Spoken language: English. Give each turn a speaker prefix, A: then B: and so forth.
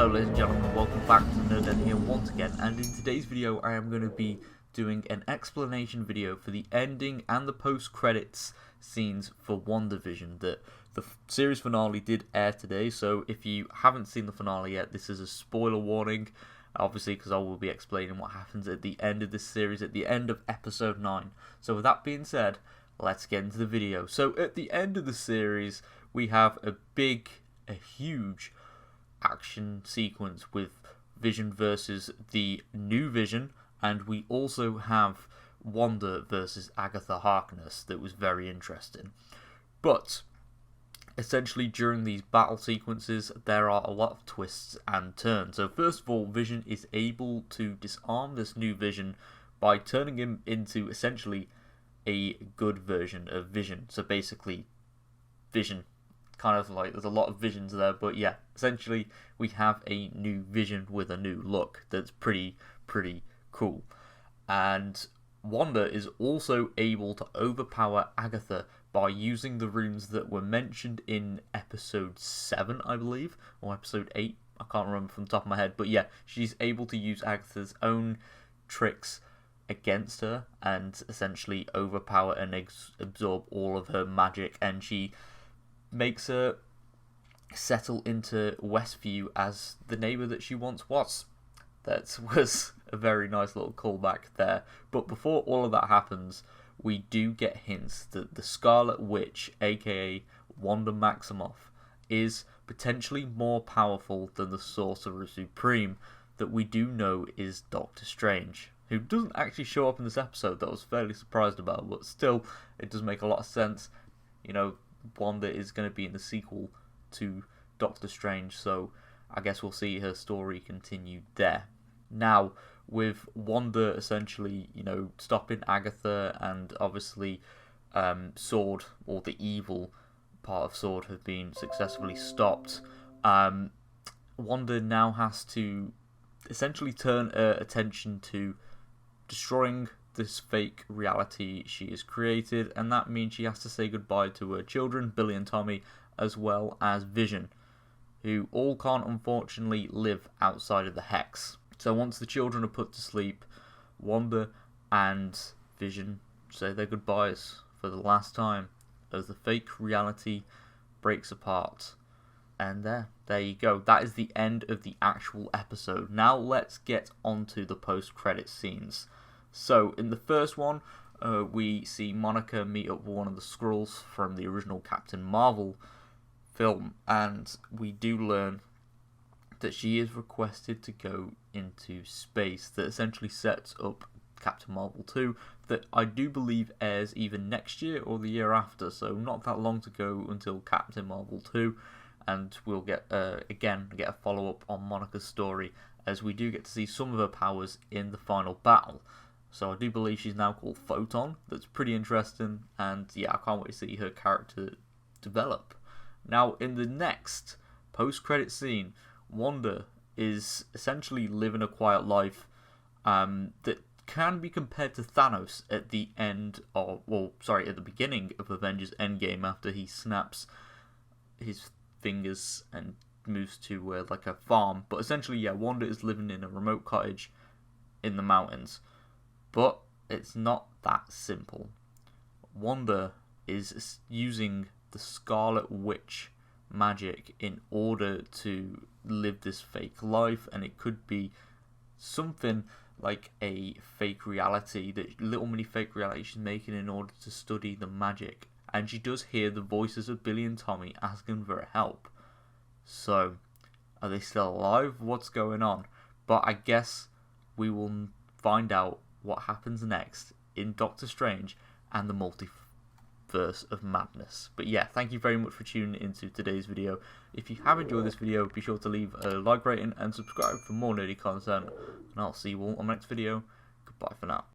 A: ladies and gentlemen, welcome back to Nerd here once again, and in today's video I am going to be doing an explanation video for the ending and the post-credits scenes for WandaVision. The series finale did air today, so if you haven't seen the finale yet, this is a spoiler warning, obviously, because I will be explaining what happens at the end of this series, at the end of episode 9. So with that being said, let's get into the video. So at the end of the series, we have a huge action sequence with Vision versus the new Vision, and we also have Wanda versus Agatha Harkness. That was very interesting. But essentially during these battle sequences there are a lot of twists and turns. So first of all, Vision is able to disarm this new Vision by turning him into essentially a good version of Vision. So basically Vision, kind of like, there's a lot of Visions there, but yeah, essentially we have a new Vision with a new look that's pretty cool. And Wanda is also able to overpower Agatha by using the runes that were mentioned in episode 7, I believe, or episode 8, I can't remember from the top of my head, but yeah, she's able to use Agatha's own tricks against her and essentially overpower and absorb all of her magic, and she makes her settle into Westview as the neighbour that she once was. That was a very nice little callback there. But before all of that happens, we do get hints that the Scarlet Witch, aka Wanda Maximoff, is potentially more powerful than the Sorcerer Supreme that we do know is Doctor Strange, who doesn't actually show up in this episode, that I was fairly surprised about, but still, it does make a lot of sense. You know, Wanda is going to be in the sequel to Doctor Strange, so I guess we'll see her story continue there. Now, with Wanda essentially, you know, stopping Agatha, and obviously Sword, or the evil part of Sword, have been successfully stopped, Wanda now has to essentially turn her attention to destroying this fake reality she has created, and that means she has to say goodbye to her children, Billy and Tommy, as well as Vision, who all can't unfortunately live outside of the Hex. So once the children are put to sleep, Wanda and Vision say their goodbyes for the last time as the fake reality breaks apart. And there you go. That is the end of the actual episode. Now let's get onto the post-credit scenes. So in the first one, we see Monica meet up with one of the Skrulls from the original Captain Marvel film, and we do learn that she is requested to go into space. That essentially sets up Captain Marvel 2, that I do believe airs either next year or the year after, so not that long to go until Captain Marvel 2, and we'll get again get a follow-up on Monica's story, as we do get to see some of her powers in the final battle. So I do believe she's now called Photon. That's pretty interesting, and yeah, I can't wait to see her character develop. Now, in the next post-credit scene, Wanda is essentially living a quiet life that can be compared to Thanos at the end of, at the beginning of Avengers Endgame, after he snaps his fingers and moves to like a farm. But essentially, yeah, Wanda is living in a remote cottage in the mountains. But it's not that simple. Wanda is using the Scarlet Witch magic in order to live this fake life, and it could be something like a fake reality, that little mini fake reality she's making in order to study the magic. And she does hear the voices of Billy and Tommy asking for help. So, are they still alive? What's going on? But I guess we will find out what happens next in Doctor Strange and the Multiverse of Madness. But yeah, thank you very much for tuning into today's video. If you have enjoyed this video, be sure to leave a like rating and subscribe for more nerdy content, and I'll see you all on the next video. Goodbye for now.